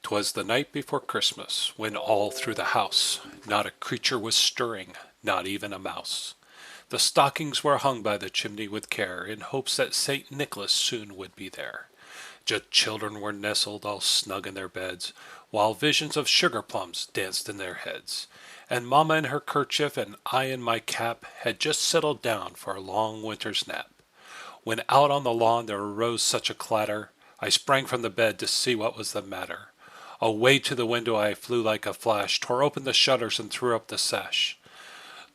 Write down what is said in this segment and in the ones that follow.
'Twas the night before Christmas, when all through the house not a creature was stirring, not even a mouse. The stockings were hung by the chimney with care, in hopes that St. Nicholas soon would be there. Just children were nestled all snug in their beds, while visions of sugar plums danced in their heads. And Mamma in her kerchief and I in my cap had just settled down for a long winter's nap, when out on the lawn there arose such a clatter, I sprang from the bed to see what was the matter. Away to the window I flew like a flash, tore open the shutters and threw up the sash.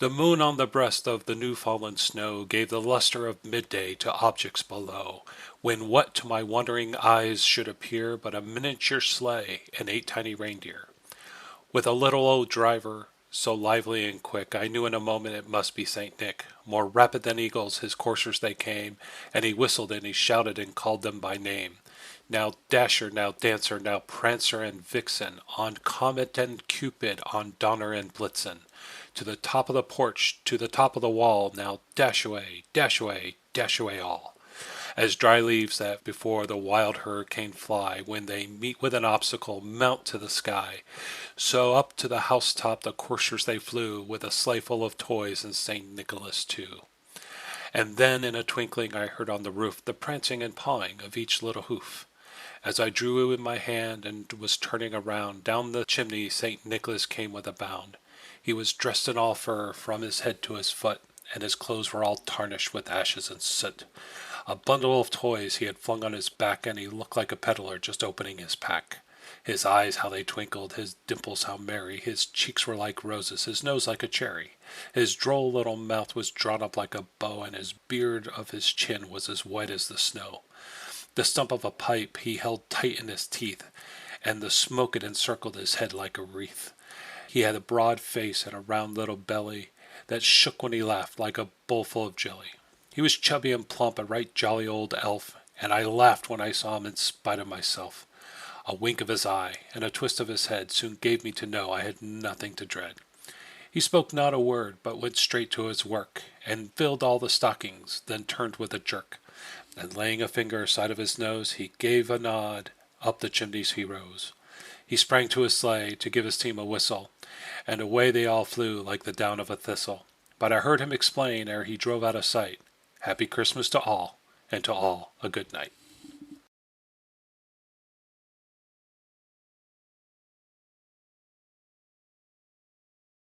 The moon on the breast of the new-fallen snow gave the luster of midday to objects below, when what to my wondering eyes should appear but a miniature sleigh and 8 tiny reindeer. With a little old driver, so lively and quick, I knew in a moment it must be St. Nick. More rapid than eagles his coursers they came, and he whistled and he shouted and called them by name. Now Dasher, now Dancer, now Prancer and Vixen, on Comet and Cupid, on Donner and Blitzen. To the top of the porch, to the top of the wall, now dash away, dash away, dash away all. As dry leaves that before the wild hurricane fly, when they meet with an obstacle, mount to the sky, so up to the housetop the coursers they flew, with a sleigh full of toys and St. Nicholas too. And then in a twinkling I heard on the roof the prancing and pawing of each little hoof. As I drew in my hand and was turning around, down the chimney St. Nicholas came with a bound. He was dressed in all fur from his head to his foot, and his clothes were all tarnished with ashes and soot. A bundle of toys he had flung on his back, and he looked like a peddler just opening his pack. His eyes how they twinkled, his dimples how merry, his cheeks were like roses, his nose like a cherry. His droll little mouth was drawn up like a bow, and his beard of his chin was as white as the snow. The stump of a pipe he held tight in his teeth, and the smoke it encircled his head like a wreath. He had a broad face and a round little belly that shook when he laughed like a bowl full of jelly. He was chubby and plump, a right jolly old elf, and I laughed when I saw him in spite of myself. A wink of his eye and a twist of his head soon gave me to know I had nothing to dread. He spoke not a word, but went straight to his work, and filled all the stockings, then turned with a jerk. And laying a finger aside of his nose, he gave a nod, up the chimneys he rose. He sprang to his sleigh to give his team a whistle, and away they all flew like the down of a thistle. But I heard him explain ere he drove out of sight, Happy Christmas to all, and to all a good night.